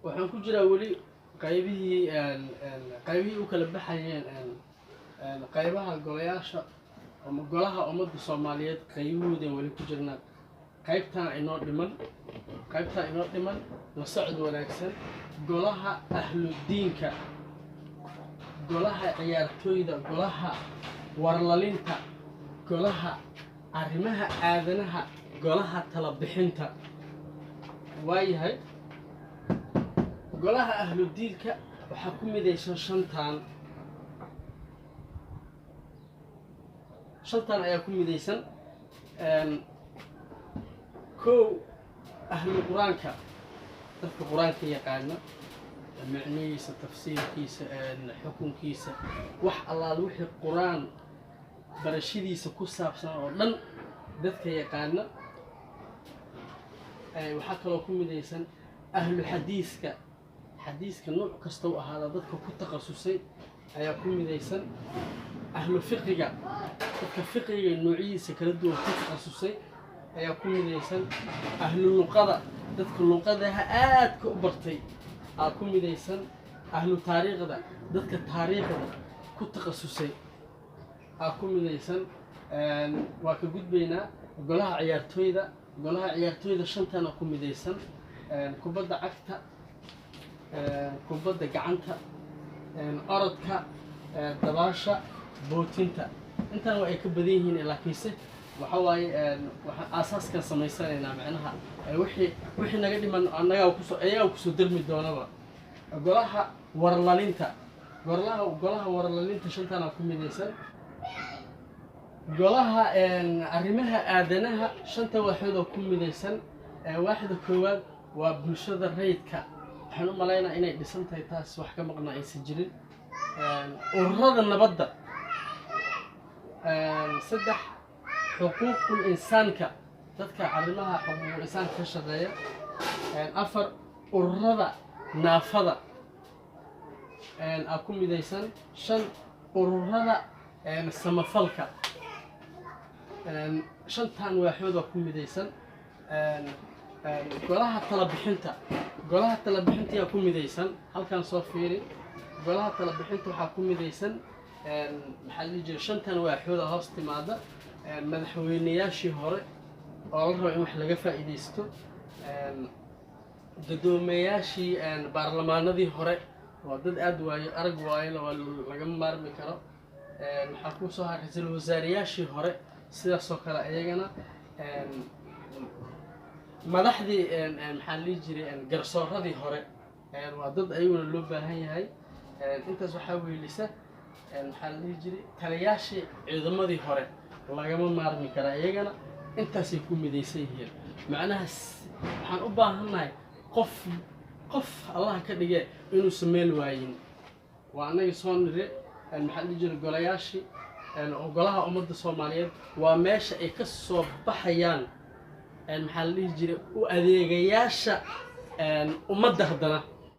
waxaan ku jiraa weli qaybihii u kala baxayeen qaybaha golayaasha ama golaha ummadda Soomaaliyeed qaybahooda weli ku jirnaa qaybtan inoo dhiman la socod wanaagsan golaha ahludiinka golaha ciyaartooyda golaha warlalinta golaha arrimaha aadanaha golaha tala bixinta waayahay golaha ahludiinka waxaa ku midaysan shantan ayaa ku midaysan kow ahlu quraanka dadka quraanka yaqaana macnihiisa tafsiirkiisa xukunkiisa wax allaal wixii quraan barashadiisa ku saabsan oo dhan dadka yaqaana waxaa kaloo ku midaysan ahlu xadiiska nooc kasta oo ahaada dadka ku takhasusay ayaa ku midaysan ahlu fiqiga dadka fiqiga noociisa kala duwan ku takhasusay ayaa ku midaysan ahlu luqada dadka luqadaha aadka u bartay ayaa ku midaysan ahlu taariikhda dadka taariikhda ku takhasusay ayaa ku midaysan waa ka gudbaynaa golaha ciyaartooyda shantana ku midaysan kubadda cagta kubadda gacanta orodka dabaasha bootinta intaan waa ay ka badan yihiin laakiinse waxa waaye waxaan asaaskan samaysanaynaa macnaha wixii naga dhiman ayaga kusoo darmi doonaba golaha warlalinta shantana ku midaysan golaha arrimaha aadanaha shanta waaxood oo ku midaysan waaxda koowaad waa bulshada rayidka waxaan u malaynaa inay dhisan tahay taas wax ka maqnaa aysan jirin ururada nabadda saddex xuquuqul insaanka dadka arrimaha xuquuqul insaanka ka shaqeeya afar ururada naafada ku midaysan shan ururada samafalka shantan waaxood oo ku midaysan golaha tala bixinta ayaa ku midaysan halkan soo fiiri golaha tala bixinta waxaa ku midaysan maxaa la dhihi jiray shantan waaxood hoos timaada madaxweynayaashii hore oo la rabo in wax laga faa'iidaysto guddoomiyayaashii baarlamaanadii hore waa dad aad arag waayo lagama maarmi karo waxaa ku soo haray ra'iisul wasaarayaashii hore sidaas oo kale ayagana madaxdii maxaa la dhihi jiray garsooradii hore waa dad ayaguna loo baahan yahay intaas waxaa weelisa maxaa la dhihi jiray taliyaashii ciidamadii hore lagama maarmi kara iyagana intaasay ku midaysan yihiin macnaha waxaan u baahannahay qof allaha ka dhige inuusan meel waayin waa annaga soo nire maxaa la dhihi jiray golayaashii golaha ummadda Soomaaliyeed waa meesha ay ka soo baxayaan maxaa la dhihi jiray u adeegayaasha ummadda haddana